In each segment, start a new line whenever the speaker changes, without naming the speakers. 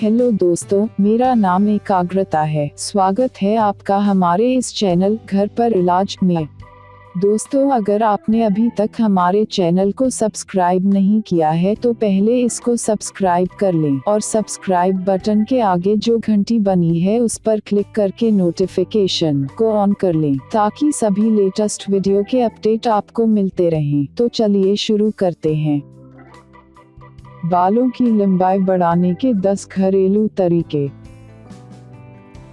Hello दोस्तों, मेरा नाम एकाग्रता है। स्वागत है आपका हमारे इस चैनल घर पर इलाज में। दोस्तों, अगर आपने अभी तक हमारे चैनल को सब्सक्राइब नहीं किया है तो पहले इसको सब्सक्राइब कर लें और सब्सक्राइब बटन के आगे जो घंटी बनी है उस पर क्लिक करके नोटिफिकेशन को ऑन कर लें ताकि सभी लेटेस्ट वीडियो के अपडेट आपको मिलते रहें। तो चलिए शुरू करते हैं। बालों की लंबाई बढ़ाने के 10 घरेलू तरीके।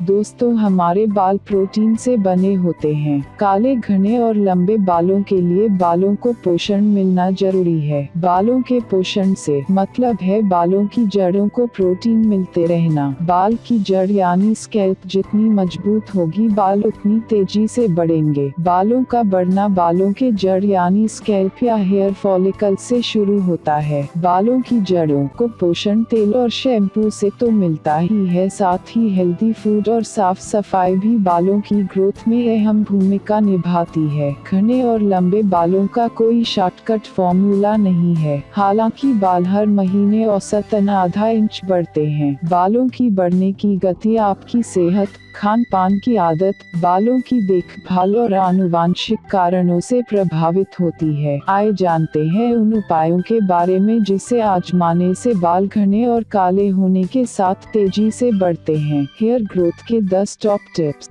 दोस्तों, हमारे बाल प्रोटीन से बने होते हैं। काले घने और लंबे बालों के लिए बालों को पोषण मिलना जरूरी है। बालों के पोषण से मतलब है बालों की जड़ों को प्रोटीन मिलते रहना। बाल की जड़ यानी स्कैल्प जितनी मजबूत होगी बाल उतनी तेजी से बढ़ेंगे। बालों का बढ़ना बालों के जड़ यानी स्कैल्प या हेयर फॉलिकल से शुरू होता है। बालों की जड़ों को पोषण तेल और शैम्पू से तो मिलता ही है, साथ ही हेल्दी फूड और साफ सफाई भी बालों की ग्रोथ में अहम भूमिका निभाती है। घने और लंबे बालों का कोई शॉर्टकट फॉर्मूला नहीं है। हालांकि बाल हर महीने औसतन आधा इंच बढ़ते हैं। बालों की बढ़ने की गति आपकी सेहत, खान पान की आदत, बालों की देखभाल और आनुवांशिक कारणों से प्रभावित होती है। आइए जानते हैं उन उपायों के बारे में जिसे आजमाने से बाल घने और काले होने के साथ तेजी से बढ़ते हैं। हेयर ग्रोथ के 10 top tips.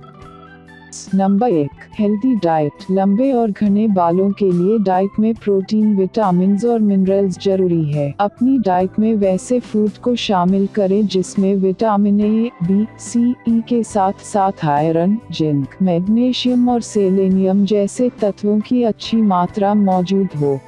Number 1, healthy diet. लंबे और घने बालों के लिए डाइट में प्रोटीन, विटामिन और मिनरल्स जरूरी है। अपनी डाइट में वैसे फूड को शामिल करें जिसमें विटामिन ए, बी, सी, ई के साथ साथ आयरन, जिंक, मैग्नीशियम और सेलेनियम जैसे तत्वों की अच्छी मात्रा मौजूद हो।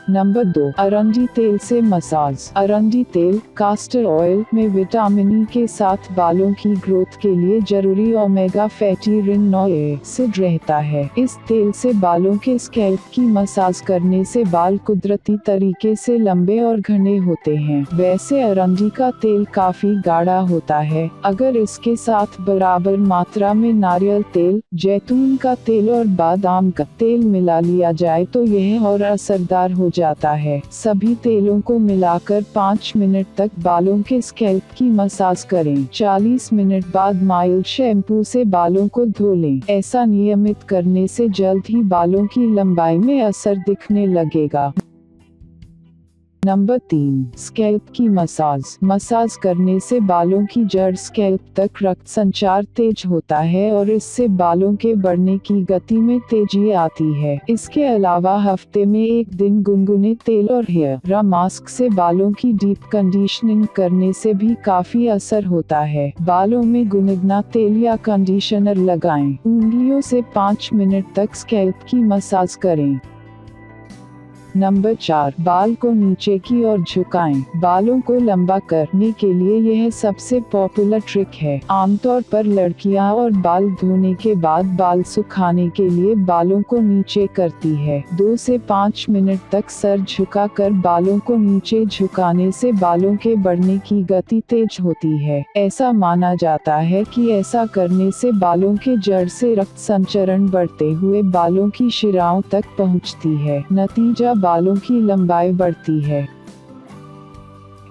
नंबर 2, अरंडी तेल से मसाज। अरंडी तेल, कास्टर ऑयल में विटामिन ई के साथ बालों की ग्रोथ के लिए जरूरी ओमेगा फैटी एसिड रहता है। इस तेल से बालों के स्कैल्प की मसाज करने से बाल कुदरती तरीके से लंबे और घने होते हैं। वैसे अरंडी का तेल काफी गाढ़ा होता है। अगर इसके साथ बराबर मात्रा में नारियल तेल, जैतून का तेल और बादाम का तेल मिला लिया जाए तो यह और असरदार हो जाता है। सभी तेलों को मिलाकर 5 मिनट तक बालों के स्कैल्प की मसाज करें। 40 मिनट बाद माइल्ड शैम्पू से बालों को धो लें। ऐसा नियमित करने से जल्द ही बालों की लंबाई में असर दिखने लगेगा। नंबर 3, स्कैल्प की मसाज। मसाज करने से बालों की जड़ स्कैल्प तक रक्त संचार तेज होता है और इससे बालों के बढ़ने की गति में तेजी आती है। इसके अलावा हफ्ते में 1 दिन गुनगुने तेल और हेयर मास्क से बालों की डीप कंडीशनिंग करने से भी काफी असर होता है। बालों में गुनगुना तेल या कंडीशनर लगाएं। उंगलियों से 5 मिनट तक स्कैल्प की मसाज करें। नंबर 4, बाल को नीचे की ओर झुकाएं। बालों को लंबा करने के लिए यह सबसे पॉपुलर ट्रिक है। आमतौर पर लड़कियां और बाल धोने के बाद बाल सुखाने के लिए बालों को नीचे करती है। 2 से 5 मिनट तक सर झुकाकर बालों को नीचे झुकाने से बालों के बढ़ने की गति तेज होती है। ऐसा माना जाता है कि ऐसा करने से बालों के जड़ से रक्त संचरण बढ़ते हुए बालों की शिराओं तक पहुंचती है। नतीजा बालों की लंबाई बढ़ती है।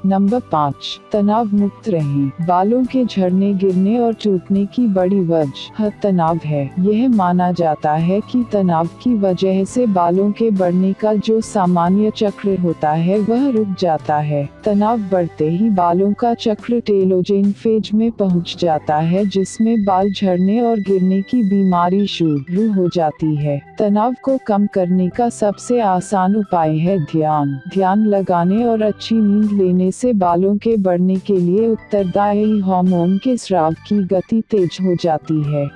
नंबर 5, तनाव मुक्त रहें। बालों के झड़ने, गिरने और टूटने की बड़ी वजह तनाव है। यह माना जाता है कि तनाव की वजह से बालों के बढ़ने का जो सामान्य चक्र होता है वह रुक जाता है। तनाव बढ़ते ही बालों का चक्र टेलोजेन फेज में पहुंच जाता है जिसमें बाल झड़ने और गिरने की बीमारी शुरू हो जाती है। तनाव को कम करने का सबसे आसान उपाय है ध्यान लगाने और अच्छी नींद लेने से बालों के बढ़ने के लिए उत्तरदायी हार्मोन के स्राव की गति तेज हो जाती है।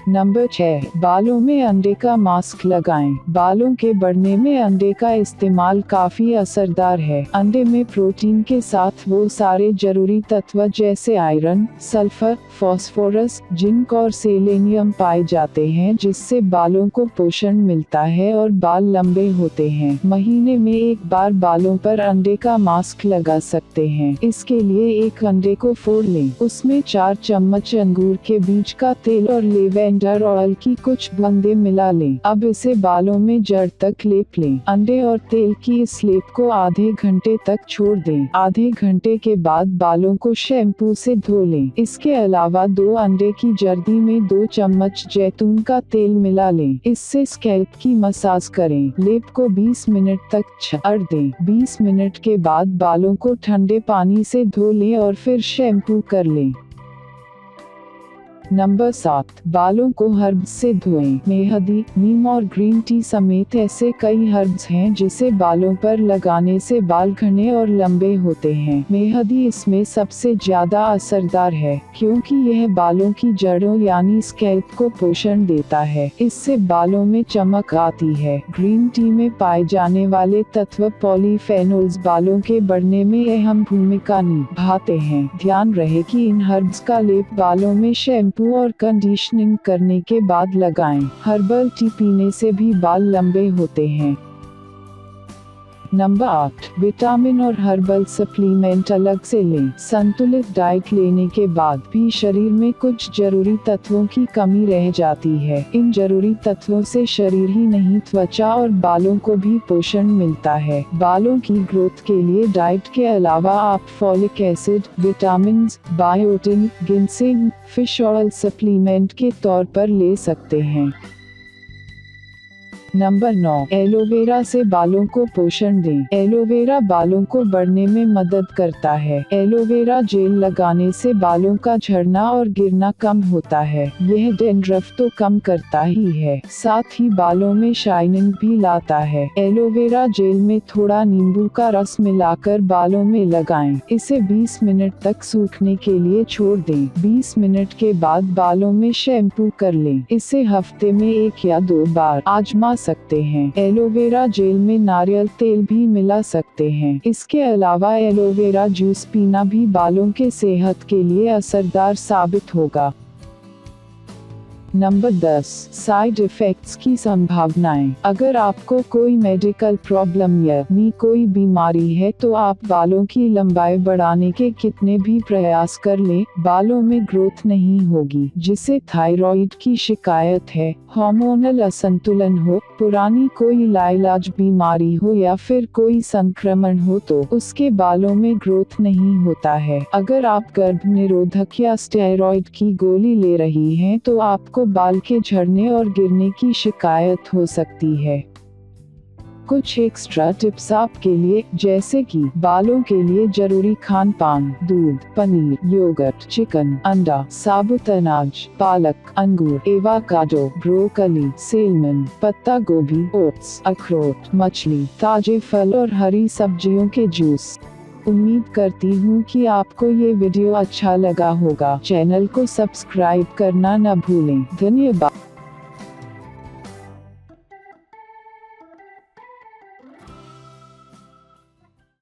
नंबर 6, बालों में अंडे का मास्क लगाएं। बालों के बढ़ने में अंडे का इस्तेमाल काफी असरदार है। अंडे में प्रोटीन के साथ वो सारे जरूरी तत्व जैसे आयरन, सल्फर, फास्फोरस, जिंक और सेलेनियम पाए जाते हैं जिससे बालों को पोषण मिलता है और बाल लंबे होते हैं। महीने में 1 बार बालों पर अंडे का मास्क लगा सकते हैं। इसके लिए एक अंडे को फोड़ लें, उसमें 4 चम्मच अंगूर के बीज का तेल और लेवेन लैवेंडर ऑयल की कुछ बूंदें मिला लें। अब इसे बालों में जड़ तक लेप लें। अंडे और तेल की इस लेप को आधे घंटे तक छोड़ दें। आधे घंटे के बाद बालों को शैम्पू से धो लें। इसके अलावा 2 अंडे की जर्दी में 2 चम्मच जैतून का तेल मिला लें। इससे स्कैल्प की मसाज करें। लेप को 20 मिनट तक छाड़ दें। 20 मिनट के बाद बालों को ठंडे पानी से धो लें और फिर शैम्पू कर लें। नंबर 7, बालों को हर्ब्स से धोएं। मेहंदी, नीम और ग्रीन टी समेत ऐसे कई हर्ब्स हैं जिसे बालों पर लगाने से बाल घने और लंबे होते हैं। मेहंदी इसमें सबसे ज्यादा असरदार है क्योंकि यह बालों की जड़ों यानी स्कैल्प को पोषण देता है। इससे बालों में चमक आती है। ग्रीन टी में पाए जाने वाले तत्व पॉलीफेनोल्स बालों के बढ़ने में अहम भूमिका निभाते हैं। ध्यान रहे कि इन हर्ब्स का लेप बालों में शैम्पू और कंडीशनिंग करने के बाद लगाएं। हर्बल टी पीने से भी बाल लंबे होते हैं। नंबर 8, विटामिन और हर्बल सप्लीमेंट अलग से लें। संतुलित डाइट लेने के बाद भी शरीर में कुछ जरूरी तत्वों की कमी रह जाती है। इन जरूरी तत्वों से शरीर ही नहीं त्वचा और बालों को भी पोषण मिलता है। बालों की ग्रोथ के लिए डाइट के अलावा आप folic acid, vitamin, biotin, ginseng, fish oil supplement के तौर पर ले सकते हैं। नंबर 9, एलोवेरा से बालों को पोषण दें। एलोवेरा बालों को बढ़ने में मदद करता है। एलोवेरा जेल लगाने से बालों का झड़ना और गिरना कम होता है। यह डैंड्रफ तो कम करता ही है, साथ ही बालों में शाइनिंग भी लाता है। एलोवेरा जेल में थोड़ा नींबू का रस मिलाकर बालों में लगाएं। इसे 20 मिनट तक सूखने के लिए छोड़ दें। 20 मिनट के बाद बालों में शैम्पू कर लें। इसे हफ्ते में 1 या 2 बार आजमा सकते हैं। एलोवेरा जेल में नारियल तेल भी मिला सकते हैं। इसके अलावा एलोवेरा जूस पीना भी बालों के सेहत के लिए असरदार साबित होगा। नंबर 10, साइड इफेक्ट्स की संभावनाएं। अगर आपको कोई मेडिकल प्रॉब्लम यानी कोई बीमारी है तो आप बालों की लंबाई बढ़ाने के कितने भी प्रयास कर लें, बालों में ग्रोथ नहीं होगी। जिसे थायराइड की शिकायत है, हार्मोनल असंतुलन हो, पुरानी कोई लाइलाज बीमारी हो या फिर कोई संक्रमण हो तो उसके बालों में ग्रोथ नहीं होता है। अगर आप गर्भ निरोधक या स्टेरॉइड की गोली ले रही हैं तो आपको बाल के झड़ने और गिरने की शिकायत हो सकती है। कुछ एक्स्ट्रा टिप्स आपके लिए, जैसे कि बालों के लिए जरूरी खान पान: दूध, पनीर, योगर्ट, चिकन, अंडा, साबुत अनाज, पालक, अंगूर, एवाकाडो, ब्रोकली, सेलमन, पत्ता गोभी, ओट्स, अखरोट, मछली, ताजे फल और हरी सब्जियों के जूस। उम्मीद करती हूँ कि आपको ये वीडियो अच्छा लगा होगा। चैनल को सब्सक्राइब करना न भूलें। धन्यवाद।